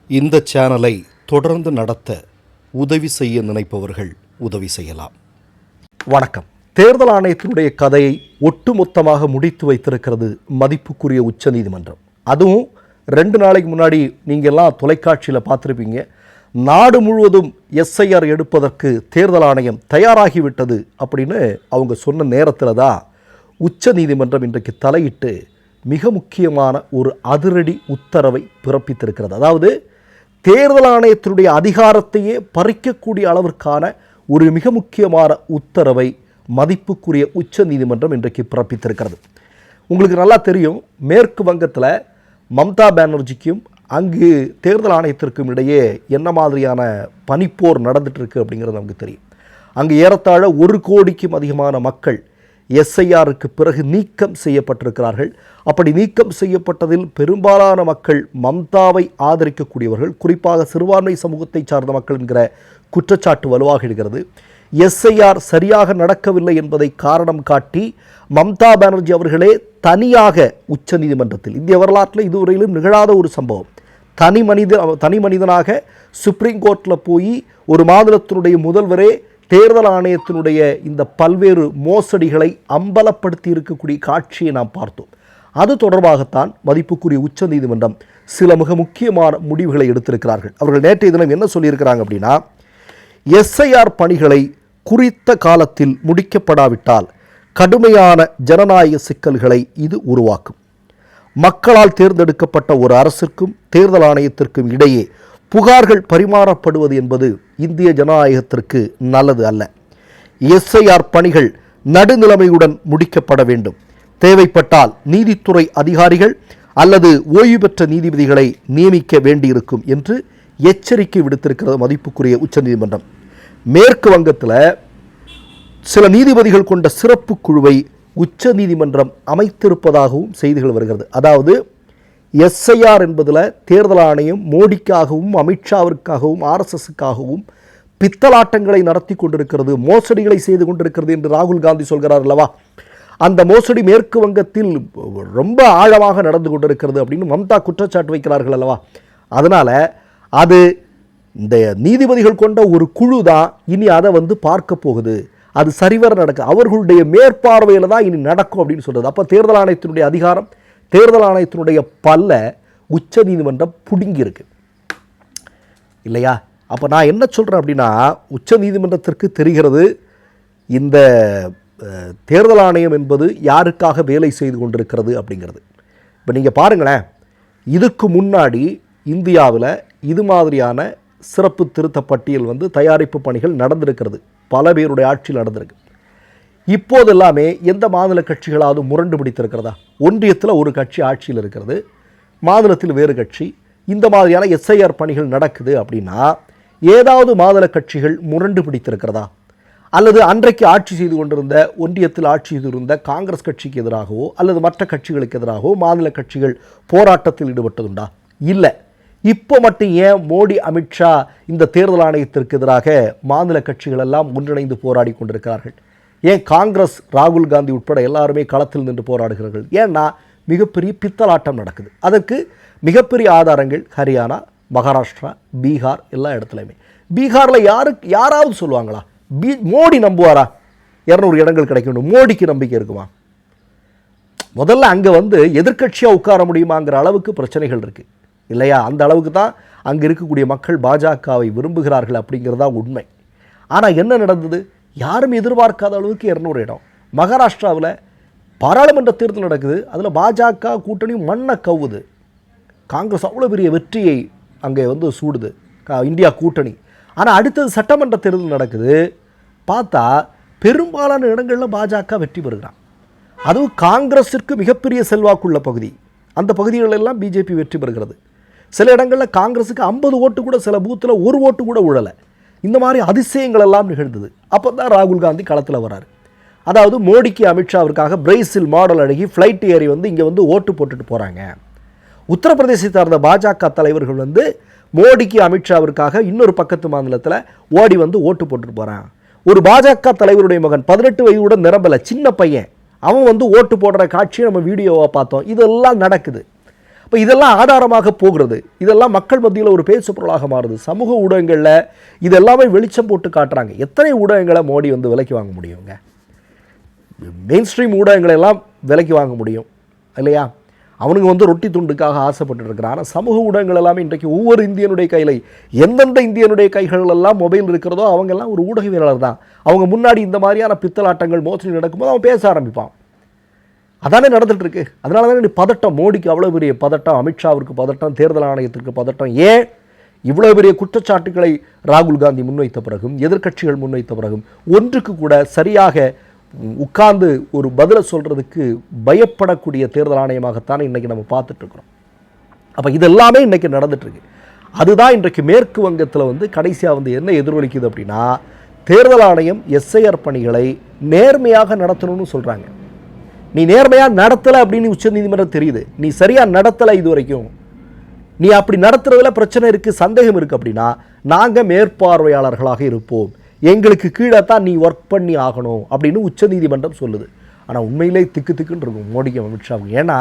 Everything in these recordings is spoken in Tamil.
இந்த சேனலை தொடர்ந்து நடத்த உதவி செய்ய நினைப்பவர்கள் உதவி செய்யலாம். வணக்கம். தேர்தல் ஆணையத்தினுடைய கதையை ஒட்டுமொத்தமாக முடித்து வைத்திருக்கிறது மதிப்புக்குரிய உச்சநீதிமன்றம். அதுவும் 2 நாளைக்கு முன்னாடி நீங்கள்லாம் தொலைக்காட்சியில் பார்த்துருப்பீங்க. நாடு முழுவதும் எஸ்ஐஆர் எடுப்பதற்கு தேர்தல் ஆணையம் தயாராகிவிட்டது அப்படின்னு அவங்க சொன்ன நேரத்தில் தான் உச்சநீதிமன்றம் இன்றைக்கு தலையிட்டு மிக முக்கியமான ஒரு அதிரடி உத்தரவை பிறப்பித்திருக்கிறது. அதாவது தேர்தல் ஆணையத்தினுடைய அதிகாரத்தையே பறிக்கக்கூடிய அளவிற்கான ஒரு மிக முக்கியமான உத்தரவை மதிப்புக்குரிய உச்சநீதிமன்றம் இன்றைக்கு பிறப்பித்திருக்கிறது. உங்களுக்கு நல்லா தெரியும், மேற்கு வங்கத்தில் மம்தா பானர்ஜிக்கும் அங்கு தேர்தல் ஆணையத்திற்கும் இடையே என்ன மாதிரியான பனிப்போர் நடந்துட்டு இருக்கு அப்படிங்கிறது நமக்கு தெரியும். அங்கு ஏறத்தாழ 1 கோடிக்கும் அதிகமான மக்கள் எஸ்ஐஆருக்கு பிறகு நீக்கம் செய்யப்பட்டிருக்கிறார்கள். அப்படி நீக்கம் செய்யப்பட்டதில் பெரும்பாலான மக்கள் மம்தாவை ஆதரிக்கக்கூடியவர்கள், குறிப்பாக சிறுபான்மை சமூகத்தை சார்ந்த மக்கள் என்கிற குற்றச்சாட்டு வலுவாக இருக்கிறது. எஸ்ஐஆர் சரியாக நடக்கவில்லை என்பதை காரணம் காட்டி மம்தா பானர்ஜி அவர்களே தனியாக உச்சநீதிமன்றத்தில், இந்திய வரலாற்றில் இதுவரையிலும் நிகழாத ஒரு சம்பவம், தனி மனிதனாக சுப்ரீம் கோர்ட்டில் போய் ஒரு மாநிலத்தினுடைய முதல்வரே தேர்தல் ஆணையத்தினுடைய இந்த பல்வேறு மோசடிகளை அம்பலப்படுத்தி இருக்கக்கூடிய காட்சியை நாம் பார்த்தோம். அது தொடர்பாகத்தான் மதிப்புக்குரிய உச்சநீதிமன்றம் சில மிக முக்கியமான முடிவுகளை எடுத்திருக்கிறார்கள். அவர்கள் நேற்றைய தினம் என்ன சொல்லியிருக்கிறாங்க அப்படின்னா, எஸ்ஐஆர் பணிகளை குறித்த காலத்தில் முடிக்கப்படாவிட்டால் கடுமையான ஜனநாயக சிக்கல்களை இது உருவாக்கும். மக்களால் தேர்ந்தெடுக்கப்பட்ட ஒரு அரசிற்கும் தேர்தல் ஆணையத்திற்கும் இடையே புகார்கள் பரிமாறப்படுவது என்பது இந்திய ஜனநாயகத்திற்கு நல்லது அல்ல. எஸ்ஐஆர் பணிகள் நடுநிலைமையுடன் முடிக்கப்பட வேண்டும். தேவைப்பட்டால் நீதித்துறை அதிகாரிகள் அல்லது ஓய்வு பெற்ற நீதிபதிகளை நியமிக்க வேண்டியிருக்கும் என்று எச்சரிக்கை விடுத்திருக்கிறது மதிப்புக்குரிய உச்சநீதிமன்றம். மேற்கு வங்கத்தில் சில நீதிபதிகள் கொண்ட சிறப்பு குழுவை உச்சநீதிமன்றம் அமைத்திருப்பதாகவும் செய்திகள் வருகிறது. அதாவது எஸ்ஐஆர் என்பதில் தேர்தல் ஆணையம் மோடிக்காகவும் அமித்ஷாவிற்காகவும் ஆர்எஸ்எஸ்க்காகவும் பித்தலாட்டங்களை நடத்தி கொண்டிருக்கிறது, மோசடிகளை செய்து கொண்டிருக்கிறது என்று ராகுல் காந்தி சொல்கிறார் அல்லவா. அந்த மோசடி மேற்கு வங்கத்தில் ரொம்ப ஆழமாக நடந்து கொண்டிருக்கிறது அப்படின்னு மம்தா குற்றச்சாட்டு வைக்கிறார்கள் அல்லவா. அதனால் அது இந்த நீதிபதிகள் கொண்ட ஒரு குழு தான் இனி அதை பார்க்க போகுது. அது சரிவர நடக்கும், அவர்களுடைய மேற்பார்வையில் தான் இனி நடக்கும் அப்படின்னு சொல்கிறது. அப்போ தேர்தல் ஆணையத்தினுடைய அதிகாரம், தேர்தல் ஆணையத்தினுடைய பல்ல உச்ச நீதிமன்றம் புடுங்கியிருக்கு இல்லையா. அப்போ நான் என்ன சொல்கிறேன் அப்படின்னா, உச்ச நீதிமன்றத்திற்கு தெரிகிறது இந்த தேர்தல் ஆணையம் என்பது யாருக்காக வேலை செய்து கொண்டிருக்கிறது அப்படிங்கிறது. இப்போ நீங்கள் பாருங்களேன், இதுக்கு முன்னாடி இந்தியாவில் இது மாதிரியான சிறப்பு திருத்த பட்டியல் தயாரிப்பு பணிகள் நடந்திருக்கிறது, பல பேருடைய ஆட்சியில் நடந்திருக்கு. இப்போது எல்லாமே எந்த மாநில கட்சிகளாவது முரண்டு பிடித்திருக்கிறதா? ஒன்றியத்தில் ஒரு கட்சி ஆட்சியில் இருக்கிறது, மாநிலத்தில் வேறு கட்சி. இந்த மாதிரியான எஸ்ஐஆர் பணிகள் நடக்குது அப்படின்னா ஏதாவது மாநில கட்சிகள் முரண்டு பிடித்திருக்கிறதா? அல்லது அன்றைக்கு ஆட்சி செய்து கொண்டிருந்த, ஒன்றியத்தில் ஆட்சி செய்திருந்த காங்கிரஸ் கட்சிக்கு எதிராகவோ அல்லது மற்ற கட்சிகளுக்கு எதிராகவோ மாநில கட்சிகள் போராட்டத்தில் ஈடுபட்டதுண்டா? இல்லை. இப்போ மட்டும் ஏன் மோடி அமித்ஷா இந்த தேர்தல் ஆணையத்திற்கு எதிராக மாநில கட்சிகள் எல்லாம் ஒன்றிணைந்து போராடி கொண்டிருக்கிறார்கள்? ஏன் காங்கிரஸ், ராகுல் காந்தி உட்பட எல்லாருமே களத்தில் நின்று போராடுகிறார்கள்? ஏன்னா மிகப்பெரிய பித்தலாட்டம் நடக்குது. அதற்கு மிகப்பெரிய ஆதாரங்கள் ஹரியானா, மகாராஷ்டிரா, பீகார் எல்லா இடத்துலையுமே. பீகாரில் யாராவது சொல்லுவாங்களா மோடி நம்புவாரா 200 இடங்கள் கிடைக்கணும்? மோடிக்கு நம்பிக்கை இருக்குமா? முதல்ல அங்கே எதிர்க்கட்சியாக உட்கார முடியுமாங்கிற அளவுக்கு பிரச்சனைகள் இருக்குது இல்லையா. அந்த அளவுக்கு தான் அங்கே இருக்கக்கூடிய மக்கள் பாஜகவை விரும்புகிறார்கள் அப்படிங்கிறதா உண்மை. ஆனால் என்ன நடந்தது? யாரும் எதிர்பார்க்காத அளவுக்கு 200 இடம். மகாராஷ்டிராவில் பாராளுமன்ற தேர்தல் நடக்குது, அதில் பாஜக கூட்டணி மண்ணை கவுது. காங்கிரஸ் அவ்வளோ பெரிய வெற்றியை அங்கே சூடுது இந்தியா கூட்டணி. ஆனால் அடுத்தது சட்டமன்ற தேர்தல் நடக்குது, பார்த்தா பெரும்பாலான இடங்களில் பாஜக வெற்றி பெறுகிறான். அதுவும் காங்கிரஸிற்கு மிகப்பெரிய செல்வாக்குள்ள பகுதி, அந்த பகுதிகளெல்லாம் பிஜேபி வெற்றி பெறுகிறது. சில இடங்களில் காங்கிரஸுக்கு 50 ஓட்டு கூட, சில பூத்தில் 1 ஓட்டு கூட உழலை. இந்த மாதிரி அதிசயங்கள் எல்லாம் நிகழ்ந்தது. அப்போ தான் ராகுல் காந்தி களத்தில் வராரு. அதாவது மோடிக்கு அமித்ஷாவிற்காக பிரேசில் மாடல் அழகி ஃப்ளைட் ஏறி இங்கே ஓட்டு போட்டுட்டு போகிறாங்க. உத்தரப்பிரதேசத்தை சார்ந்த பாஜக தலைவர்கள் மோடிக்கு அமித்ஷாவிற்காக இன்னொரு பக்கத்து மாநிலத்தில் ஓடி ஓட்டு போட்டுட்டு போகிறான். ஒரு பாஜக தலைவருடைய மகன் 18 வயதுடன் நிரம்பல, சின்ன பையன், அவன் ஓட்டு போடுற காட்சியை நம்ம வீடியோவாக பார்த்தோம். இதெல்லாம் நடக்குது. இப்போ இதெல்லாம் ஆதாரமாக போகிறது, இதெல்லாம் மக்கள் மத்தியில் ஒரு பேசு பொருளாக மாறுது. சமூக ஊடகங்களில் இதெல்லாமே வெளிச்சம் போட்டு காட்டுறாங்க. எத்தனை ஊடகங்களை மோடி வந்து விலைக்கு வாங்க முடியுங்க? மெயின் ஸ்ட்ரீம் ஊடகங்களை எல்லாம் விலைக்கு வாங்க முடியும் இல்லையா? அவனுங்க வந்து ரொட்டி துண்டுக்காக ஆசைப்பட்டு இருக்கிறான். ஆனால் சமூக ஊடகங்கள் எல்லாமே இன்றைக்கு ஒவ்வொரு இந்தியனுடைய கையில், எந்தெந்த இந்தியனுடைய கைகள் எல்லாம் மொபைல் இருக்கிறதோ அவங்கெல்லாம் ஒரு ஊடகவியலாளர் தான். அவங்க முன்னாடி இந்த மாதிரியான பித்தலாட்டங்கள் மோசடி நடக்கும்போது அவன் பேச ஆரம்பிப்பான். அதானே நடந்துட்டு இருக்கு. அதனால தானே பதட்டம், மோடிக்கு அவ்வளோ பெரிய பதட்டம், அமித்ஷாவிற்கு பதட்டம், தேர்தல் ஆணையத்திற்கு பதட்டம். ஏன் இவ்வளோ பெரிய குற்றச்சாட்டுகளை ராகுல் காந்தி முன்வைத்த பிறகும், எதிர்க்கட்சிகள் முன்வைத்த பிறகும் ஒன்றுக்கு கூட சரியாக உட்கார்ந்து ஒரு பதிலை சொல்கிறதுக்கு பயப்படக்கூடிய தேர்தல் ஆணையமாகத்தான் இன்றைக்கி நம்ம பார்த்துட்ருக்குறோம். அப்போ இதெல்லாமே இன்றைக்கி நடந்துட்டுருக்கு. அதுதான் இன்றைக்கு மேற்கு வங்கத்தில் வந்து கடைசியாக வந்து என்ன எதிரொலிக்குது அப்படின்னா, தேர்தல் ஆணையம் எஸ்ஐஆர் பணிகளை நேர்மையாக நடத்தணும்னு சொல்கிறாங்க. நீ நேர்மையாக நடத்தலை அப்படின்னு உச்சநீதிமன்றம் தெரியுது. நீ சரியாக நடத்தலை, இது வரைக்கும் நீ அப்படி நடத்துறதுல பிரச்சனை இருக்குது, சந்தேகம் இருக்குது அப்படின்னா நாங்கள் மேற்பார்வையாளர்களாக இருப்போம், எங்களுக்கு கீழே தான் நீ ஒர்க் பண்ணி ஆகணும் அப்படின்னு உச்சநீதிமன்றம் சொல்லுது. ஆனால் உண்மையிலே திக்கு திக்குன்னு இருக்கும் மோடிக்கு அமித்ஷாவுக்கு. ஏன்னா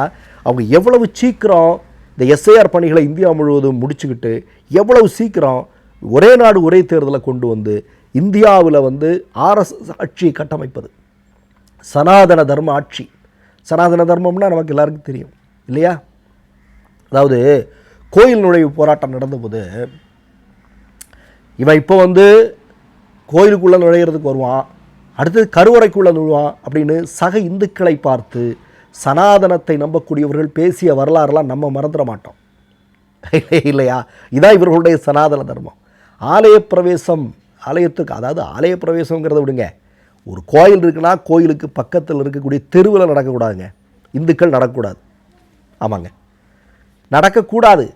அவங்க எவ்வளவு சீக்கிரம் இந்த எஸ்ஐஆர் பணிகளை இந்தியா முழுவதும் முடிச்சுக்கிட்டு எவ்வளவு சீக்கிரம் ஒரே நாடு ஒரே தேர்தலை கொண்டு வந்து இந்தியாவில் வந்து ஆர்எஸ்எஸ் ஆட்சியை கட்டமைப்பது, சனாதன தர்ம ஆட்சி. சனாதன தர்மம்னா நமக்கு எல்லாருக்கும் தெரியும் இல்லையா? அதாவது கோயில் நுழைவு போராட்டம் நடந்தபோது இவன் இப்போ வந்து கோயிலுக்குள்ளே நுழையிறதுக்கு வருவான், அடுத்தது கருவறைக்குள்ளே நுழைவான் அப்படின்னு சக இந்துக்களை பார்த்து சனாதனத்தை நம்பக்கூடியவர்கள் பேசிய வரலாறுலாம் நம்ம மறந்துட மாட்டோம் இல்லையா? இதான் இவர்களுடைய சனாதன தர்மம். ஆலய பிரவேசம், ஆலயத்துக்கு, அதாவது ஆலய பிரவேசங்கிறத விடுங்க, ஒரு கோயில் இருக்குன்னா கோயிலுக்கு பக்கத்தில் இருக்கக்கூடிய தெருவில் நடக்கக்கூடாதுங்க, இந்துக்கள் நடக்கக்கூடாது. ஆமாங்க, நடக்கக்கூடாது.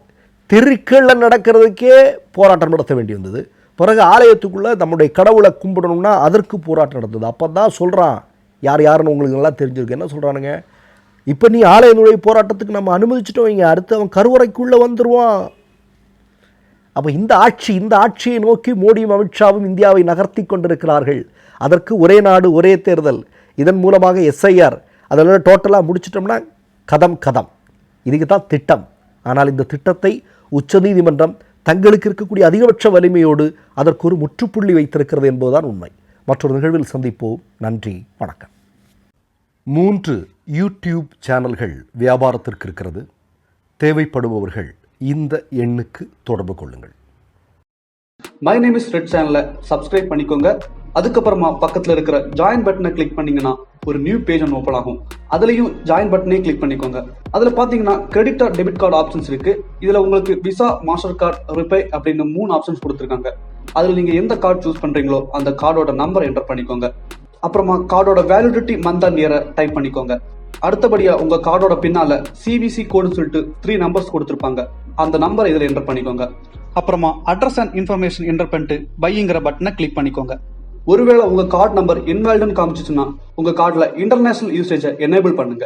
தெருக்களில் நடக்கிறதுக்கே போராட்டம் நடத்த வேண்டி வந்தது. பிறகு ஆலயத்துக்குள்ளே நம்முடைய கடவுளை கும்பிடணும்னா அதற்கு போராட்டம் நடந்தது. அப்போ தான் சொல்கிறான், யாருன்னு உங்களுக்கு நல்லா தெரிஞ்சிருக்கு. என்ன சொல்கிறானுங்க, இப்போ நீ ஆலய நுழைவு போராட்டத்துக்கு நம்ம அனுமதிச்சிட்டோம், இங்கே அடுத்து அவன் கருவறைக்குள்ளே வந்துடுவான். அப்போ இந்த ஆட்சியை நோக்கி மோடியும் அமித்ஷாவும் இந்தியாவை நகர்த்தி கொண்டிருக்கிறார்கள். அதற்கு ஒரே நாடு ஒரே தேர்தல், இதன் மூலமாக எஸ்ஐஆர், அதெல்லாம் டோட்டலாக முடிச்சிட்டோம்னா கதம் இதுக்கு தான் திட்டம். ஆனால் இந்த திட்டத்தை உச்சநீதிமன்றம் தங்களுக்கு இருக்கக்கூடிய அதிகபட்ச வலிமையோடு அதற்கு ஒரு முற்றுப்புள்ளி வைத்திருக்கிறது என்பதுதான் உண்மை. மற்றொரு நிகழ்வில் சந்திப்போம். நன்றி, வணக்கம். 3 யூடியூப் சேனல்கள் வியாபாரத்திற்கு இருக்கிறது. தேவைப்படுபவர்கள் இந்த எண்ணுக்கு தொடர்பு கொள்ளுங்கள். மை நேம் இஸ் ரெட் சேனலை சப்ஸ்கிரைப் பண்ணிக்கோங்க. அதுக்கப்புறமா பக்கத்தில் இருக்கிற ஜாயின் பட்டனை கிளிக் பண்ணீங்கன்னா ஒரு நியூ பேஜ் ஒன்று ஓப்பன் ஆகும். அதுலயும் ஜாயின் பட்டனே கிளிக் பண்ணிக்கோங்க. அதுல பாத்தீங்கன்னா credit R debit card options இருக்கு. இதுல உங்களுக்கு விசா, மாஸ்டர் கார்டு, ரிப்பே அப்படின்னு 3 ஆப்ஷன்ஸ் கொடுத்துருக்காங்க. அதுல நீங்க எந்த கார்டு சூஸ் பண்றீங்களோ அந்த கார்டோட நம்பர் என்டர் பண்ணிக்கோங்க. அப்புறமா கார்டோட வேலிடிட்டி மந்த் அண்ட் இயரை டைப் பண்ணிக்கோங்க. அடுத்தபடியா உங்க கார்டோட பின்னால சிவிசி கோடுன்னு சொல்லிட்டு 3 நம்பர்ஸ் கொடுத்துருப்பாங்க. அந்த நம்பரை இதுல என்டர் பண்ணிக்கோங்க. அப்புறமா அட்ரஸ் அண்ட் இன்ஃபர்மேஷன் என்டர் பண்ணிட்டு பைங்கிற பட்டனை கிளிக் பண்ணிக்கோங்க. ஒருவேளை உங்க கார்டு நம்பர் இன்வாலிட்னு காமிச்சிச்சுன்னா உங்க கார்டுல இன்டர்நேஷனல் யூசேஜை எனேபிள் பண்ணுங்க.